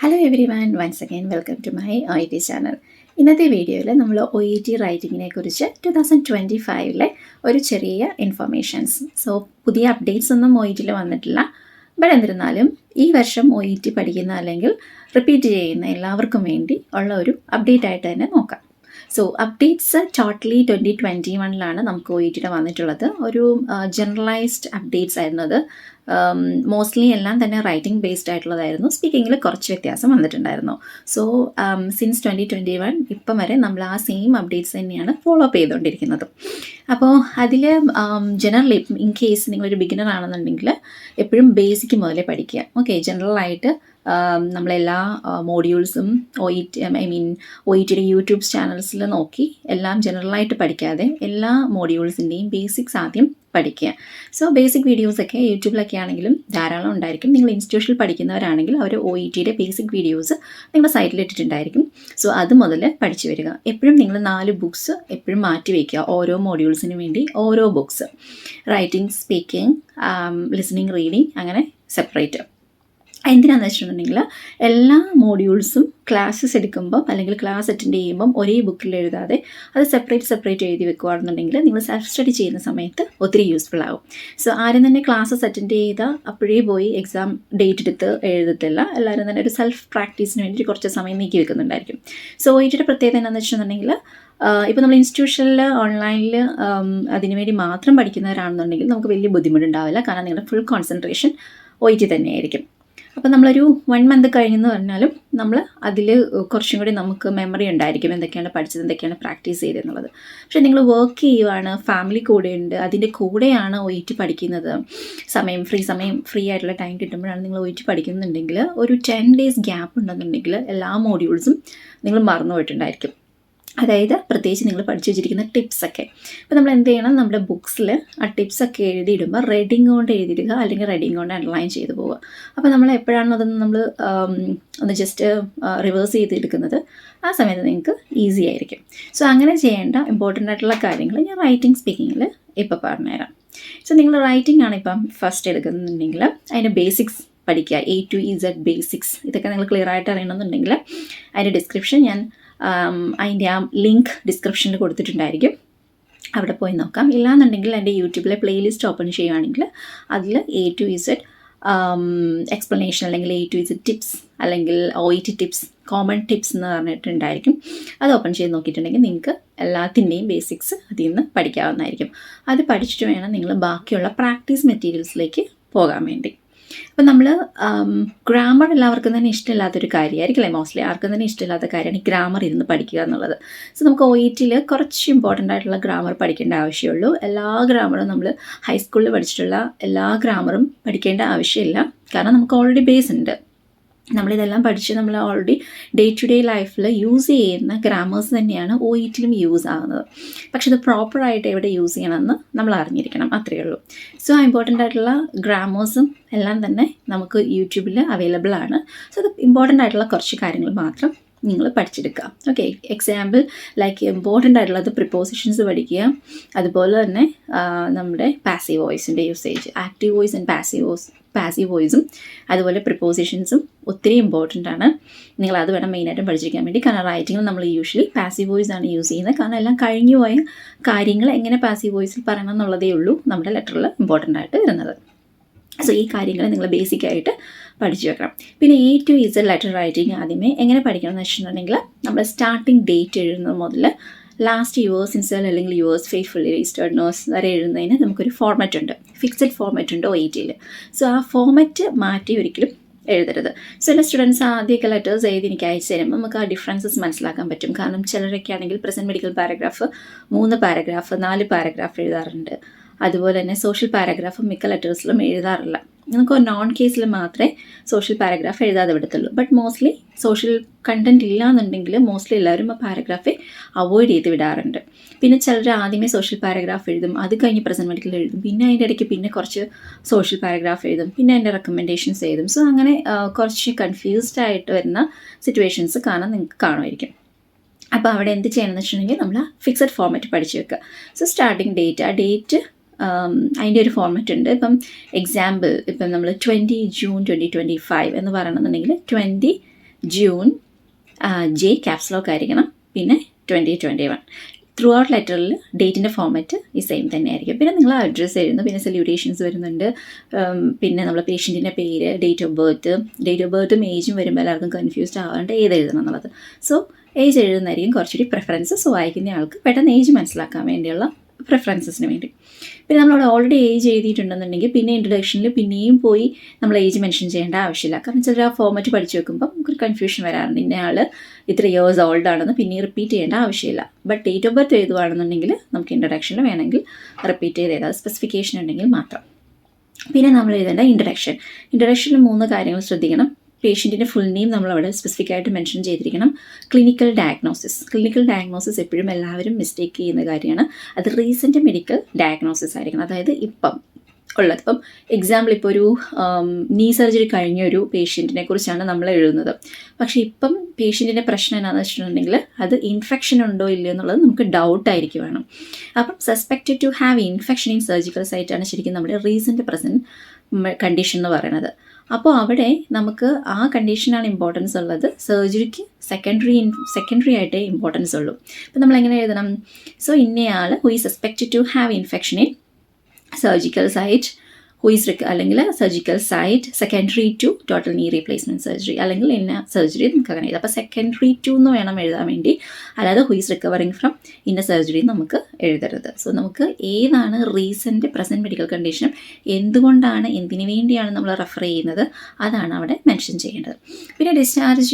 Hello everyone, once again welcome to my OET channel. ഇന്നത്തെ വീഡിയോയിൽ നമ്മൾ OET റൈറ്റിങ്ങിനെ കുറിച്ച് 2025 ഒരു ചെറിയ ഇൻഫർമേഷൻസ്. പുതിയ അപ്ഡേറ്റ്സ് ഒന്നും OETയിൽ വന്നിട്ടില്ല. ബട്ട് എന്നിരുന്നാലും ഈ വർഷം OET പഠിക്കുന്ന അല്ലെങ്കിൽ റിപ്പീറ്റ് ചെയ്യുന്ന എല്ലാവർക്കും വേണ്ടി ഉള്ള ഒരു അപ്ഡേറ്റ് ആയിട്ട് തന്നെ നോക്കാം. അപ്ഡേറ്റ്സ് ടോട്ടലി 2021 നമുക്ക് OETയുടെ വന്നിട്ടുള്ളത്. ഒരു ജനറലൈസ്ഡ് അപ്ഡേറ്റ്സ് ആയിരുന്നു അത്. മോസ്റ്റ്ലി എല്ലാം തന്നെ റൈറ്റിംഗ് ബേസ്ഡ് ആയിട്ടുള്ളതായിരുന്നു. സ്പീക്കിങ്ങിൽ കുറച്ച് വ്യത്യാസം വന്നിട്ടുണ്ടായിരുന്നു. സിൻസ് 2021 ഇപ്പം വരെ നമ്മൾ ആ സെയിം അപ്ഡേറ്റ്സ് തന്നെയാണ് ഫോളോ അപ്പ് ചെയ്തുകൊണ്ടിരിക്കുന്നത്. അപ്പോൾ അതിൽ ജനറലി ഇൻ കേസ് നിങ്ങളൊരു ബിഗിനർ ആണെന്നുണ്ടെങ്കിൽ എപ്പോഴും ബേസിക് മുതലേ പഠിക്കുക. ഓക്കെ, ജനറലായിട്ട് നമ്മളെല്ലാ മോഡ്യൂൾസും OETയുടെ യൂട്യൂബ് ചാനൽസിൽ നോക്കി എല്ലാം ജനറലായിട്ട് പഠിക്കാതെ എല്ലാ മോഡ്യൂൾസിൻ്റെയും ബേസിക്സ് ആദ്യം പഠിക്കുക. ബേസിക് വീഡിയോസൊക്കെ യൂട്യൂബിലൊക്കെ ആണെങ്കിലും ധാരാളം ഉണ്ടായിരിക്കും. നിങ്ങൾ ഇൻസ്റ്റിറ്റ്യൂഷനിൽ പഠിക്കുന്നവരാണെങ്കിൽ അവർ OETയുടെ ബേസിക് വീഡിയോസ് നിങ്ങളുടെ സൈറ്റിൽ ഇട്ടിട്ടുണ്ടായിരിക്കും. അത് മുതൽ പഠിച്ചു വരിക. എപ്പോഴും നിങ്ങൾ 4 ബുക്സ് എപ്പോഴും മാറ്റി വയ്ക്കുക. ഓരോ മോഡ്യൂൾസിന് വേണ്ടി ഓരോ books, writing, speaking, listening, reading, അങ്ങനെ സെപ്പറേറ്റ്. എന്തിനാണെന്ന് വെച്ചിട്ടുണ്ടെങ്കിൽ എല്ലാ മോഡ്യൂൾസും ക്ലാസ്സസ് എടുക്കുമ്പം അല്ലെങ്കിൽ ക്ലാസ് അറ്റൻഡ് ചെയ്യുമ്പം ഒരേ ബുക്കിൽ എഴുതാതെ അത് സെപ്പറേറ്റ് എഴുതി വെക്കുകയാണെന്നുണ്ടെങ്കിൽ നിങ്ങൾ സെൽഫ് സ്റ്റഡി ചെയ്യുന്ന സമയത്ത് ഒത്തിരി യൂസ്ഫുൾ ആകും. ആരും തന്നെ ക്ലാസ്സസ് അറ്റൻഡ് ചെയ്താൽ അപ്പോഴേ പോയി എക്സാം ഡേറ്റ് എടുത്ത് എഴുതത്തില്ല. എല്ലാവരും തന്നെ ഒരു സെൽഫ് പ്രാക്ടീസിന് വേണ്ടി കുറച്ച് സമയം നീക്കി വെക്കുന്നുണ്ടായിരിക്കും. OETയുടെ പ്രത്യേകത എന്താണെന്ന് വെച്ചിട്ടുണ്ടെങ്കിൽ ഇപ്പോൾ നമ്മൾ ഇൻസ്റ്റിറ്റ്യൂഷനിൽ ഓൺലൈനിൽ അതിനുവേണ്ടി മാത്രം പഠിക്കുന്നവരാണെന്നുണ്ടെങ്കിൽ നമുക്ക് വലിയ ബുദ്ധിമുട്ടുണ്ടാവില്ല. കാരണം നിങ്ങളുടെ ഫുൾ കോൺസെൻട്രേഷൻ OET തന്നെയായിരിക്കും. അപ്പോൾ നമ്മളൊരു 1 മന്ത് കഴിഞ്ഞെന്ന് പറഞ്ഞാലും നമ്മൾ അതിൽ കുറച്ചും കൂടി നമുക്ക് മെമ്മറി ഉണ്ടായിരിക്കും, എന്തൊക്കെയാണ് പഠിച്ചത്, എന്തൊക്കെയാണ് പ്രാക്ടീസ് ചെയ്തെന്നുള്ളത്. പക്ഷേ നിങ്ങൾ വർക്ക് ചെയ്യുവാണ്, ഫാമിലി കൂടെയുണ്ട്, അതിൻ്റെ കൂടെയാണ് OET പഠിക്കുന്നത്, ഫ്രീ ആയിട്ടുള്ള ടൈം കിട്ടുമ്പോഴാണ് നിങ്ങൾ OET പഠിക്കുന്നുണ്ടെങ്കിൽ ഒരു 10 days ഗ്യാപ്പ് ഉണ്ടെന്നുണ്ടെങ്കിൽ എല്ലാ മോഡ്യൂൾസും നിങ്ങൾ മറന്നു പോയിട്ടുണ്ടായിരിക്കും. അതായത് പ്രത്യേകിച്ച് നിങ്ങൾ പഠിച്ചു വെച്ചിരിക്കുന്ന ടിപ്സൊക്കെ. അപ്പോൾ നമ്മൾ എന്ത് ചെയ്യണം, നമ്മുടെ ബുക്സിൽ ആ ടിപ്സൊക്കെ എഴുതിയിടുമ്പോൾ റെഡിങ് കൊണ്ട് എഴുതിയിടുക, അല്ലെങ്കിൽ റെഡിങ് കൊണ്ട് അണ്ടർലൈൻ ചെയ്ത് പോവുക. അപ്പോൾ നമ്മൾ എപ്പോഴാണോ അതൊന്ന് നമ്മൾ ഒന്ന് ജസ്റ്റ് റിവേഴ്സ് ചെയ്തെടുക്കുന്നത് ആ സമയത്ത് നിങ്ങൾക്ക് ഈസി ആയിരിക്കും. അങ്ങനെ ചെയ്യേണ്ട ഇമ്പോർട്ടൻ്റ് ആയിട്ടുള്ള കാര്യങ്ങൾ ഞാൻ റൈറ്റിംഗ്, സ്പീക്കിങ്ങിൽ ഇപ്പോൾ പറഞ്ഞുതരാം. നിങ്ങൾ റൈറ്റിംഗ് ആണ് ഇപ്പം ഫസ്റ്റ് എടുക്കുന്നുണ്ടെങ്കിൽ അതിൻ്റെ ബേസിക്സ് പഠിക്കുക. A to Z ബേസിക്സ് ഇതൊക്കെ നിങ്ങൾ ക്ലിയർ ആയിട്ട് അറിയണമെന്നുണ്ടെങ്കിൽ അതിൻ്റെ ഡിസ്ക്രിപ്ഷൻ ഞാൻ അതിൻ്റെ ആ ലിങ്ക് ഡിസ്ക്രിപ്ഷനിൽ കൊടുത്തിട്ടുണ്ടായിരിക്കും. അവിടെ പോയി നോക്കാം. ഇല്ലാന്നുണ്ടെങ്കിൽ എൻ്റെ യൂട്യൂബിലെ പ്ലേലിസ്റ്റ് ഓപ്പൺ ചെയ്യുകയാണെങ്കിൽ അതിൽ A to Z എക്സ്പ്ലനേഷൻ അല്ലെങ്കിൽ A to Z ടിപ്സ് അല്ലെങ്കിൽ OET ടിപ്സ്, കോമൺ ടിപ്സ് എന്ന് പറഞ്ഞിട്ടുണ്ടായിരിക്കും. അത് ഓപ്പൺ ചെയ്ത് നോക്കിയിട്ടുണ്ടെങ്കിൽ നിങ്ങൾക്ക് എല്ലാത്തിൻ്റെയും ബേസിക്സ് അതിൽ നിന്ന് പഠിക്കാവുന്നതായിരിക്കും. അത് പഠിച്ചിട്ട് വേണം നിങ്ങൾ ബാക്കിയുള്ള പ്രാക്ടീസ് മെറ്റീരിയൽസിലേക്ക് പോകാൻ വേണ്ടി. അപ്പം നമ്മൾ ഗ്രാമർ എല്ലാവർക്കും തന്നെ ഇഷ്ടമില്ലാത്തൊരു കാര്യമായിരിക്കില്ലേ, മോസ്റ്റ്ലി ആർക്കും തന്നെ ഇഷ്ടമില്ലാത്ത കാര്യമാണ് ഈ ഗ്രാമർ ഇരുന്ന് പഠിക്കുക എന്നുള്ളത്. നമുക്ക് OETയിൽ കുറച്ച് ഇമ്പോർട്ടൻ്റ് ആയിട്ടുള്ള ഗ്രാമർ പഠിക്കേണ്ട ആവശ്യമുള്ളൂ. എല്ലാ ഗ്രാമറും നമ്മൾ ഹൈസ്കൂളിൽ പഠിച്ചിട്ടുള്ള എല്ലാ ഗ്രാമറും പഠിക്കേണ്ട ആവശ്യമില്ല. കാരണം നമുക്ക് ഓൾറെഡി ബേസ് ഉണ്ട്. നമ്മളിതെല്ലാം പഠിച്ച് നമ്മൾ ഓൾറെഡി ഡേ ടു ഡേ ലൈഫിൽ യൂസ് ചെയ്യുന്ന ഗ്രാമേഴ്സ് തന്നെയാണ് OETയിലും യൂസ് ആകുന്നത്. പക്ഷെ അത് പ്രോപ്പറായിട്ട് എവിടെ യൂസ് ചെയ്യണമെന്ന് നമ്മൾ അറിഞ്ഞിരിക്കണം, അത്രയേ ഉള്ളൂ. ഇമ്പോർട്ടൻ്റ് ആയിട്ടുള്ള ഗ്രാമേഴ്സും എല്ലാം തന്നെ നമുക്ക് യൂട്യൂബിൽ അവൈലബിൾ ആണ്. അത് ഇമ്പോർട്ടൻ്റ് ആയിട്ടുള്ള കുറച്ച് കാര്യങ്ങൾ മാത്രം നിങ്ങൾ പഠിച്ചെടുക്കുക. ഓക്കെ, എക്സാമ്പിൾ ലൈക്ക് ഇമ്പോർട്ടൻ്റ് ആയിട്ടുള്ളത് പ്രിപ്പോസിഷൻസ് പഠിക്കുക. അതുപോലെ തന്നെ നമ്മുടെ പാസീവ് വോയിസിൻ്റെ usage, active voice and passive വോയിസും അതുപോലെ പ്രിപ്പോസിഷൻസും ഒത്തിരി ഇമ്പോർട്ടൻ്റ് ആണ്. നിങ്ങൾ അത് വേണം മെയിനായിട്ടും പഠിച്ചിരിക്കാൻ വേണ്ടി. കാരണം റൈറ്റിങ്ങിൽ നമ്മൾ യൂഷ്വലി പാസീവ് വോയിസ് ആണ് യൂസ് ചെയ്യുന്നത്. കാരണം എല്ലാം കഴിഞ്ഞു പോയ കാര്യങ്ങൾ എങ്ങനെ പാസീവ് വോയിസിൽ പറയണം എന്നുള്ളതേ ഉള്ളൂ നമ്മുടെ ലെറ്ററിൽ ഇമ്പോർട്ടൻ്റ് ആയിട്ട് വരുന്നത്. ഈ കാര്യങ്ങൾ നിങ്ങൾ ബേസിക്കായിട്ട് പഠിച്ചു വെക്കണം. പിന്നെ A to Z letter writing ആദ്യമേ എങ്ങനെ പഠിക്കണം എന്ന് വെച്ചിട്ടുണ്ടെങ്കിൽ നമ്മൾ സ്റ്റാർട്ടിംഗ് ഡേറ്റ് എഴുതുന്നത് മുതൽ ലാസ്റ്റ് യുവേഴ്സ് ഇൻസ്റ്റൽ അല്ലെങ്കിൽ യുവേഴ്സ് ഫെയ്ത്ത്ഫുള്ളി രജിസ്റ്റേർഡ് നോസ് വരെ എഴുതുന്നതിന് നമുക്കൊരു ഫോർമാറ്റ് ഉണ്ട്, ഫിക്സഡ് ഫോർമാറ്റ് ഉണ്ട് OETയിൽ. ആ ഫോർമാറ്റ് മാറ്റി ഒരിക്കലും എഴുതരുത്. ചില സ്റ്റുഡൻസ് ആദ്യമൊക്കെ ലെറ്റേഴ്സ് എഴുതി എനിക്ക് അയച്ചു തരുമ്പോൾ നമുക്ക് ആ ഡിഫറൻസസ് മനസ്സിലാക്കാൻ പറ്റും. കാരണം ചിലരൊക്കെ ആണെങ്കിൽ present medical paragraph 3 paragraph 4 paragraph എഴുതാറുണ്ട്. അതുപോലെ തന്നെ സോഷ്യൽ പാരഗ്രാഫ് മിക്ക ലെറ്റേഴ്സിലും എഴുതാറില്ല. നമുക്ക് നോൺ കേസിൽ മാത്രമേ സോഷ്യൽ പാരഗ്രാഫ് എഴുതാതെ വിടത്തുള്ളൂ. ബട്ട് മോസ്റ്റ്ലി സോഷ്യൽ കണ്ടൻറ്റ് ഇല്ല എന്നുണ്ടെങ്കിൽ മോസ്റ്റ്ലി എല്ലാവരും ആ പാരഗ്രാഫെ അവോയ്ഡ് ചെയ്ത് വിടാറുണ്ട്. പിന്നെ ചിലർ ആദ്യമേ സോഷ്യൽ പാരഗ്രാഫ് എഴുതും, അത് കഴിഞ്ഞ് പ്രസൻറ്റ് മെഡിക്കൽ എഴുതും, പിന്നെ അതിൻ്റെ ഇടയ്ക്ക് പിന്നെ കുറച്ച് സോഷ്യൽ പാരഗ്രാഫ് എഴുതും, പിന്നെ അതിൻ്റെ റെക്കമെൻഡേഷൻസ് എഴുതും. അങ്ങനെ കുറച്ച് കൺഫ്യൂസ്ഡ് ആയിട്ട് വരുന്ന സിറ്റുവേഷൻസ് നിങ്ങൾക്ക് കാണുമായിരിക്കും. അപ്പോൾ അവിടെ എന്ത് ചെയ്യണമെന്ന് വെച്ചിട്ടുണ്ടെങ്കിൽ നമ്മൾ ഫിക്സഡ് ഫോർമാറ്റ് പഠിച്ച് വെക്കുക. സ്റ്റാർട്ടിങ് ഡേറ്റ്, ആ ഡേറ്റ് അതിൻ്റെ ഒരു ഫോർമാറ്റ് ഉണ്ട്. ഇപ്പം എക്സാമ്പിൾ ഇപ്പം നമ്മൾ 20 June 2025 എന്ന് പറയണമെന്നുണ്ടെങ്കിൽ 20 ജൂൺ, ജെ ക്യാപ്സ് ലോക്ക് ആയിരിക്കണം, പിന്നെ 2021. ത്രൂ ഔട്ട് ലെറ്ററിൽ ഡേറ്റിൻ്റെ ഫോർമാറ്റ് ഈ സെയിം തന്നെ ആയിരിക്കും. പിന്നെ നിങ്ങൾ അഡ്രസ്സ് എഴുതുന്നു, പിന്നെ സല്യൂട്ടേഷൻസ് വരുന്നുണ്ട്, പിന്നെ നമ്മൾ പേഷ്യൻറ്റിൻ്റെ പേര്, ഡേറ്റ് ഓഫ് ബർത്തും ഏജും വരുമ്പോൾ എല്ലാവർക്കും കൺഫ്യൂസ്ഡ് ആവാണ്ട് ഏത് എഴുതണം എന്നുള്ളത്. സോ ഏജ് എഴുതുന്നതായിരിക്കും കുറച്ചുകൂടി പ്രിഫറൻസ്. സോ വായിക്കുന്ന ആൾക്ക് പെട്ടെന്ന് ഏജ് മനസ്സിലാക്കാൻ വേണ്ടിയുള്ള പ്രിഫറൻസസിന് വേണ്ടി. പിന്നെ നമ്മളവിടെ ഓൾറെഡി ഏജ് എഴുതിയിട്ടുണ്ടെന്നുണ്ടെങ്കിൽ പിന്നെ ഇൻട്രൊഡക്ഷനിൽ പിന്നെയും പോയി നമ്മൾ ഏജ് മെൻഷൻ ചെയ്യേണ്ട ആവശ്യമില്ല. കാരണം ചില ആ ഫോർമാറ്റ് പഠിച്ചു വെക്കുമ്പോൾ നമുക്കൊരു കൺഫ്യൂഷൻ വരാറുണ്ട്, ഇന്ന ആൾ ഇത്ര ഇയേഴ്സ് ഓൾഡ് ആണെന്ന് പിന്നെ റിപ്പീറ്റ് ചെയ്യേണ്ട ആവശ്യമില്ല. ബട്ട് ഡേറ്റ് ഓഫ് ബർത്ത് എഴുതുകയാണെന്നുണ്ടെങ്കിൽ നമുക്ക് ഇൻട്രൊഡക്ഷനിൽ വേണമെങ്കിൽ റിപ്പീറ്റ് ചെയ്ത് എഴുതാം, സ്പെസിഫിക്കേഷൻ ഉണ്ടെങ്കിൽ മാത്രം. പിന്നെ നമ്മൾ എഴുതേണ്ട ഇൻട്രൊഡക്ഷനിൽ 3 കാര്യങ്ങൾ ശ്രദ്ധിക്കണം. പേഷ്യൻറ്റിൻ്റെ ഫുൾ നെയിം നമ്മളവിടെ സ്പെസിഫിക് ആയിട്ട് മെൻഷൻ ചെയ്തിരിക്കണം. ക്ലിനിക്കൽ ഡയഗ്നോസിസ് എപ്പോഴും എല്ലാവരും മിസ്റ്റേക്ക് ചെയ്യുന്ന കാര്യമാണ്. അത് റീസെൻറ്റ് മെഡിക്കൽ ഡയഗ്നോസിസ് ആയിരിക്കണം. അതായത് ഇപ്പം ഉള്ളത്, ഇപ്പം എക്സാമ്പിൾ ഇപ്പോൾ ഒരു നീ സർജറി കഴിഞ്ഞ ഒരു പേഷ്യൻറ്റിനെ കുറിച്ചാണ് നമ്മൾ എഴുതുന്നത്. പക്ഷേ ഇപ്പം പേഷ്യൻറ്റിൻ്റെ പ്രശ്നം എന്താണെന്ന് വെച്ചിട്ടുണ്ടെങ്കിൽ അത് ഇൻഫെക്ഷൻ ഉണ്ടോ ഇല്ലയോ എന്നുള്ളത് നമുക്ക് ഡൗട്ടായിരിക്കും വേണം. അപ്പം suspected to have infection in surgical സൈറ്റാണ് ശരിക്കും നമ്മുടെ റീസെൻറ്റ് പ്രസൻറ്റ് കണ്ടീഷൻ എന്ന് പറയുന്നത്. അപ്പോൾ അവിടെ നമുക്ക് ആ കണ്ടീഷനാണ് ഇമ്പോർട്ടൻസ് ഉള്ളത്, സർജറിക്ക് സെക്കൻഡറി ആയിട്ടേ ഇമ്പോർട്ടൻസ് ഉള്ളൂ. അപ്പോൾ നമ്മൾ എങ്ങനെ എഴുതണം? സോ ഇന്നയാൾ who is suspected to have infection in surgical site, അല്ലെങ്കിൽ surgical site secondary to total knee replacement surgery, അല്ലെങ്കിൽ ഇന്ന സർജറി നമുക്ക് അങ്ങനെ എഴുതാം. അപ്പോൾ സെക്കൻഡറി ടു എന്ന് വേണം എഴുതാൻ വേണ്ടി, അല്ലാതെ ഹു ഈസ് റിക്കവറിങ് ഫ്രം ഇന്ന സർജറി നമുക്ക് എഴുതരുത്. സോ നമുക്ക് ഏതാണ് റീസെൻറ്റ് പ്രസൻറ്റ് മെഡിക്കൽ കണ്ടീഷനും എന്തുകൊണ്ടാണ് എന്തിനു വേണ്ടിയാണ് നമ്മൾ റെഫർ ചെയ്യുന്നത് അതാണ് അവിടെ മെൻഷൻ ചെയ്യേണ്ടത്. പിന്നെ ഡിസ്ചാർജ്